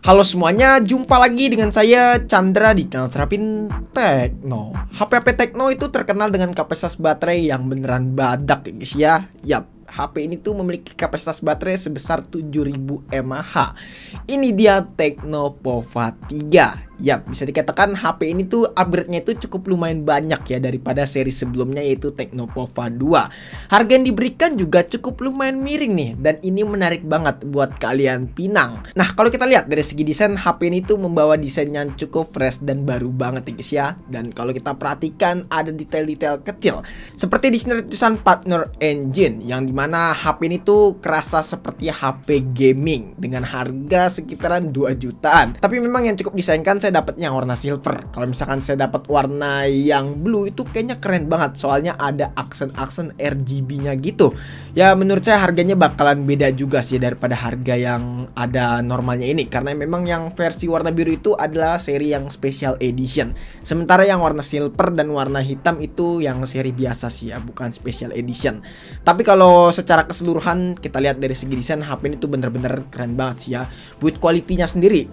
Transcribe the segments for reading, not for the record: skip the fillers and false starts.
Halo semuanya, jumpa lagi dengan saya Chandra di channel Serapin Tekno. HP-HP Tekno itu terkenal dengan kapasitas baterai yang beneran badak ya guys ya. Yap, HP ini tuh memiliki kapasitas baterai sebesar 7000 mAh. Ini dia Tekno Pova 3. Yap, bisa dikatakan HP ini tuh upgrade-nya itu cukup lumayan banyak ya daripada seri sebelumnya, yaitu Tekno Pova 2. Harga yang diberikan juga cukup lumayan miring nih, dan ini menarik banget buat kalian pinang. Nah, kalau kita lihat dari segi desain, HP ini tuh membawa desain yang cukup fresh dan baru banget ya guys ya. Dan kalau kita perhatikan ada detail-detail kecil seperti di sini tulisan Partner Engine, yang dimana HP ini tuh kerasa seperti HP gaming dengan harga sekitaran 2 jutaan. Tapi memang yang cukup disayangkan, saya dapatnya yang warna silver. Kalau misalkan saya dapat warna yang blue itu kayaknya keren banget, soalnya ada aksen-aksen RGB-nya gitu. Ya menurut saya harganya bakalan beda juga sih daripada harga yang ada normalnya ini, karena memang yang versi warna biru itu adalah seri yang special edition. Sementara yang warna silver dan warna hitam itu yang seri biasa sih ya, bukan special edition. Tapi kalau secara keseluruhan kita lihat dari segi desain, HP ini tuh bener-bener keren banget sih ya. Build quality-nya sendiri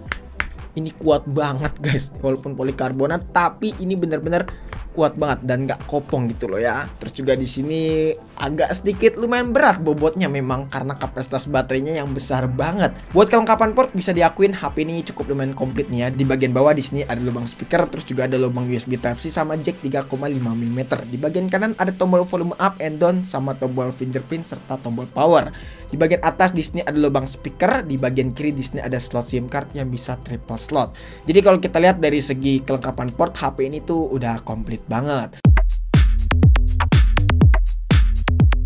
ini kuat banget guys, walaupun polikarbonat tapi ini bener-bener kuat banget dan nggak kopong gitu loh ya. Terus juga di sini agak sedikit lumayan berat bobotnya memang karena kapasitas baterainya yang besar banget. Buat kelengkapan port bisa diakuin HP ini cukup lumayan komplit nih ya. Di bagian bawah di sini ada lubang speaker, terus juga ada lubang USB Type-C sama jack 3,5 mm. Di bagian kanan ada tombol volume up and down sama tombol fingerprint serta tombol power. Di bagian atas di sini ada lubang speaker, di bagian kiri di sini ada slot SIM card yang bisa triple slot. Jadi kalau kita lihat dari segi kelengkapan port, HP ini tuh udah komplit banget.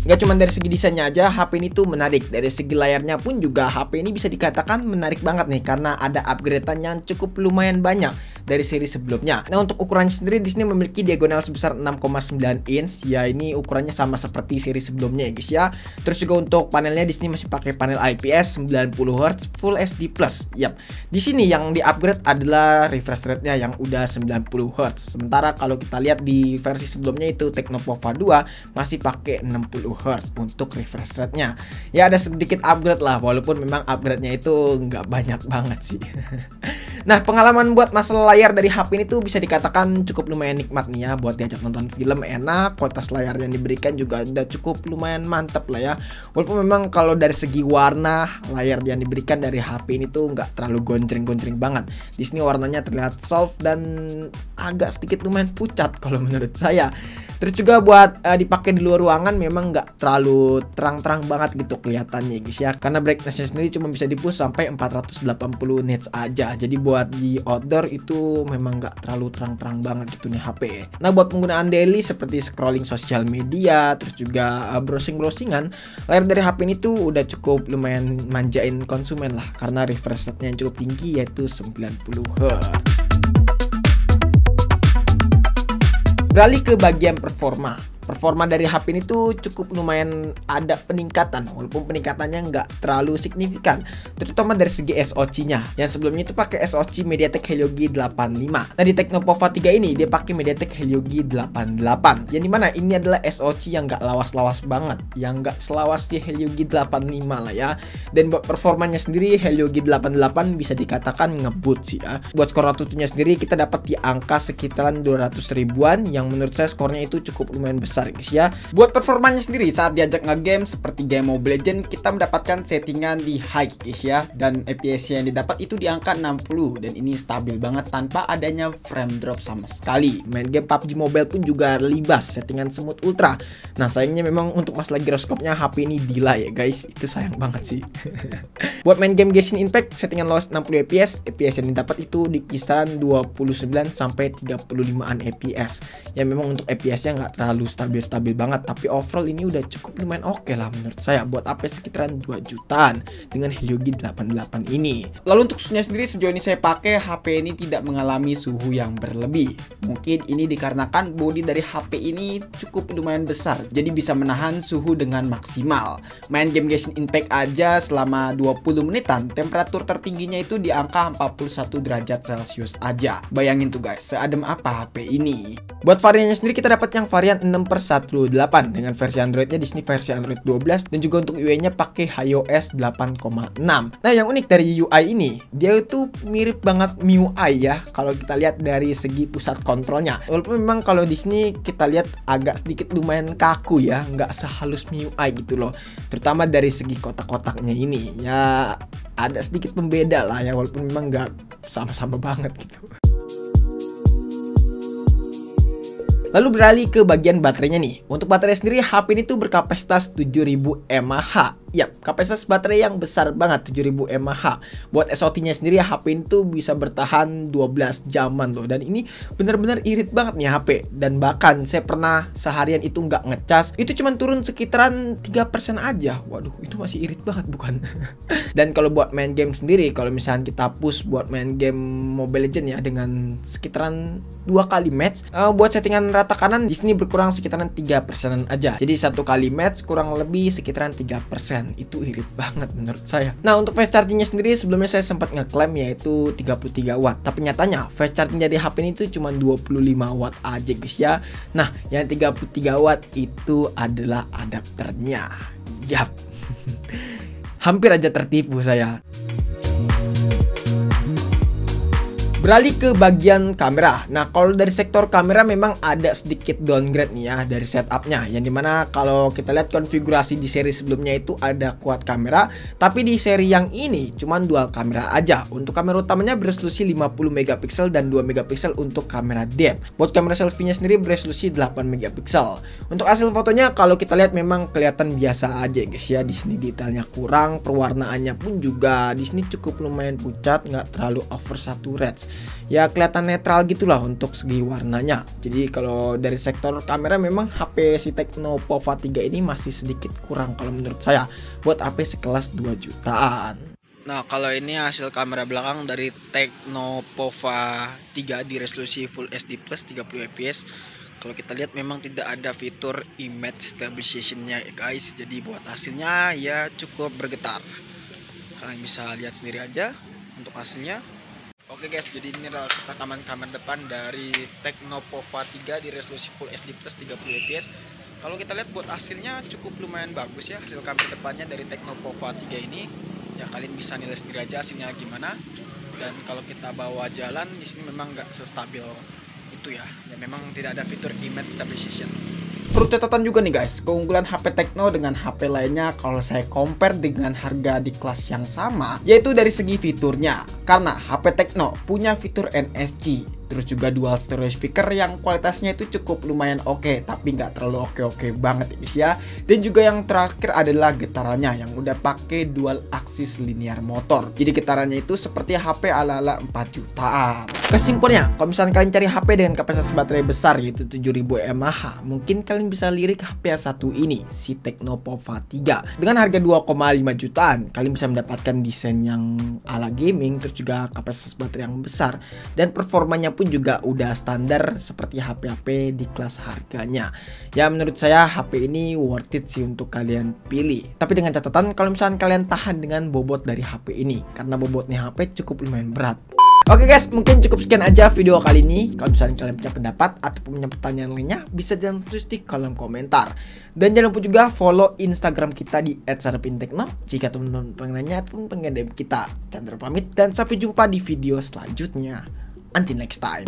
Gak cuma dari segi desainnya aja, HP ini tuh menarik. Dari segi layarnya pun juga HP ini bisa dikatakan menarik banget nih, karena ada upgrade-an yang cukup lumayan banyak dari seri sebelumnya. Nah, untuk ukurannya sendiri di sini memiliki diagonal sebesar 6,9 inch. Ya, ini ukurannya sama seperti seri sebelumnya ya guys ya. Terus juga untuk panelnya di sini masih pakai panel IPS 90 Hz Full HD+. Yap. Di sini yang di-upgrade adalah refresh rate-nya yang udah 90 Hz. Sementara kalau kita lihat di versi sebelumnya itu Tekno Pova 2 masih pakai 60 Hz untuk refresh rate-nya. Ya ada sedikit upgrade lah, walaupun memang upgrade-nya itu nggak banyak banget sih. Nah, pengalaman buat masalah layar dari HP ini tuh bisa dikatakan cukup lumayan nikmat nih ya. Buat diajak nonton film enak, kualitas layar yang diberikan juga udah cukup lumayan mantep lah ya. Walaupun memang kalau dari segi warna, layar yang diberikan dari HP ini tuh nggak terlalu gonceng-gonceng banget. Di sini warnanya terlihat soft dan agak sedikit lumayan pucat kalau menurut saya. Terus juga buat dipakai di luar ruangan memang nggak terlalu terang-terang banget gitu kelihatannya guys ya, karena brightness-nya sendiri cuma bisa di-push sampai 480 nits aja. Jadi buat di outdoor itu memang nggak terlalu terang-terang banget gitu nih HP. Nah, buat penggunaan daily seperti scrolling sosial media, terus juga browsing-browsingan, layar dari HP ini tuh udah cukup lumayan manjain konsumen lah, karena refresh rate-nya yang cukup tinggi yaitu 90 Hz. Beralih ke bagian performa. Performa dari HP ini tuh cukup lumayan ada peningkatan, walaupun peningkatannya nggak terlalu signifikan, terutama dari segi SoC-nya. Yang sebelumnya itu pakai SoC MediaTek Helio G85. Nah, di Tekno Pova 3 ini dia pakai MediaTek Helio G88. Yang dimana ini adalah SoC yang nggak lawas-lawas banget, yang nggak selawas di Helio G85 lah ya. Dan buat performanya sendiri Helio G88 bisa dikatakan ngebut sih ya. Buat skor AnTuTu-nya sendiri kita dapat di angka sekitaran 200 ribuan, yang menurut saya skornya itu cukup lumayan besar guys ya. Buat performanya sendiri saat diajak nge-game seperti game Mobile Legends, kita mendapatkan settingan di high guys ya, dan FPS yang didapat itu di angka 60, dan ini stabil banget tanpa adanya frame drop sama sekali. Main game PUBG Mobile pun juga libas, settingan smooth ultra. Nah, sayangnya memang untuk masalah giroskopnya HP ini delay ya guys, itu sayang banget sih. Buat main game Genshin Impact settingan lowest 60 FPS, FPS yang didapat itu di kisaran 29 sampai 35an FPS. Ya memang untuk FPS-nya nggak terlalu stabil banget, tapi overall ini udah cukup lumayan oke lah menurut saya buat HP sekitaran 2 jutaan dengan Helio G88 ini. Lalu untuk suhunya sendiri, sejauh ini saya pakai HP ini tidak mengalami suhu yang berlebih. Mungkin ini dikarenakan bodi dari HP ini cukup lumayan besar, jadi bisa menahan suhu dengan maksimal. Main game Genshin Impact aja selama 20 menitan, temperatur tertingginya itu di angka 41 derajat Celcius aja. Bayangin tuh guys, seadem apa HP ini. Buat variannya sendiri kita dapat yang varian 6/128 dengan versi Androidnya di sini versi Android 12 dan juga untuk UI-nya pakai iOS 8,6. Nah, yang unik dari UI ini, dia itu mirip banget MIUI ya kalau kita lihat dari segi pusat kontrolnya. Walaupun memang kalau di sini kita lihat agak sedikit lumayan kaku ya, nggak sehalus MIUI gitu loh. Terutama dari segi kotak-kotaknya ini. Ya ada sedikit pembeda lah ya, walaupun memang nggak sama-sama banget gitu. Lalu beralih ke bagian baterainya nih. Untuk baterai sendiri HP ini tuh berkapasitas 7000 mAh. Yap, kapasitas baterai yang besar banget 7000 mAh. Buat SOT-nya sendiri HP ini tuh bisa bertahan 12 jaman loh. Dan ini bener-bener irit banget nih HP. Dan bahkan saya pernah seharian itu nggak ngecas, itu cuma turun sekitaran 3% aja. Waduh, itu masih irit banget bukan? Dan kalau buat main game sendiri, kalau misalnya kita push buat main game Mobile Legends ya dengan sekitaran 2 kali match, buat settingan rata kanan di sini berkurang sekitaran 3% aja. Jadi 1 kali match kurang lebih sekitaran 3%. Itu irit banget menurut saya. Nah, untuk fast chargingnya sendiri sebelumnya saya sempat ngeklaim yaitu 33 watt. Tapi nyatanya fast charging dari HP ini tuh cuma 25 watt aja guys ya. Nah, yang 33 watt itu adalah adapternya. Yap. Hampir aja tertipu saya. Beralih ke bagian kamera. Nah, kalau dari sektor kamera memang ada sedikit downgrade nih ya dari setupnya. Yang dimana kalau kita lihat konfigurasi di seri sebelumnya itu ada quad kamera, tapi di seri yang ini cuma dual kamera aja. Untuk kamera utamanya beresolusi 50 megapiksel dan 2 megapiksel untuk kamera depth. Buat kamera selfie-nya sendiri beresolusi 8 megapiksel. Untuk hasil fotonya kalau kita lihat memang kelihatan biasa aja guys ya. Di sini detailnya kurang, perwarnaannya pun juga di sini cukup lumayan pucat, nggak terlalu oversaturated. Ya kelihatan netral gitulah untuk segi warnanya. Jadi kalau dari sektor kamera memang HP si Tecno Pova 3 ini masih sedikit kurang kalau menurut saya buat HP sekelas 2 jutaan. Nah, kalau ini hasil kamera belakang dari Tecno Pova 3 di resolusi Full HD Plus 30 fps. Kalau kita lihat memang tidak ada fitur image stabilization-nya ya guys. Jadi buat hasilnya ya cukup bergetar. Kalian bisa lihat sendiri aja untuk hasilnya. Oke guys, jadi ini adalah rekaman kamera depan dari Tecno Pova 3 di resolusi Full HD Plus 30 fps. Kalau kita lihat buat hasilnya cukup lumayan bagus ya hasil kamera depannya dari Tecno Pova 3 ini. Ya kalian bisa nilai sendiri aja hasilnya gimana. Dan kalau kita bawa jalan di sini memang nggak sestabil itu ya. Ya memang tidak ada fitur image stabilization. Perlu catatan juga nih guys, keunggulan HP Tecno dengan HP lainnya kalau saya compare dengan harga di kelas yang sama, yaitu dari segi fiturnya. Karena HP Tecno punya fitur NFC, terus juga dual stereo speaker yang kualitasnya itu cukup lumayan oke, tapi nggak terlalu oke banget guys ya. Dan juga yang terakhir adalah getarannya yang udah pakai dual axis linear motor. Jadi getarannya itu seperti HP ala-ala 4 jutaan. Kesimpulannya, kalau misalnya kalian cari HP dengan kapasitas baterai besar yaitu 7000 mAh, mungkin kalian bisa lirik HP yang satu ini, si Tecno Pova 3. Dengan harga 2,5 jutaan, kalian bisa mendapatkan desain yang ala gaming, terus juga kapasitas baterai yang besar, dan performanya pun juga udah standar seperti HP-HP di kelas harganya. Ya menurut saya HP ini worth it sih untuk kalian pilih. Tapi dengan catatan kalau misalnya kalian tahan dengan bobot dari HP ini, karena bobotnya HP cukup lumayan berat. Oke guys, mungkin cukup sekian aja video kali ini. Kalau misalnya kalian punya pendapat atau punya pertanyaan lainnya, bisa jangan tulis di kolom komentar. Dan jangan lupa juga follow Instagram kita di @sarapintekno. Jika teman-teman pengen nanya ataupun pengen DM kita. Chandra pamit dan sampai jumpa di video selanjutnya. Until next time.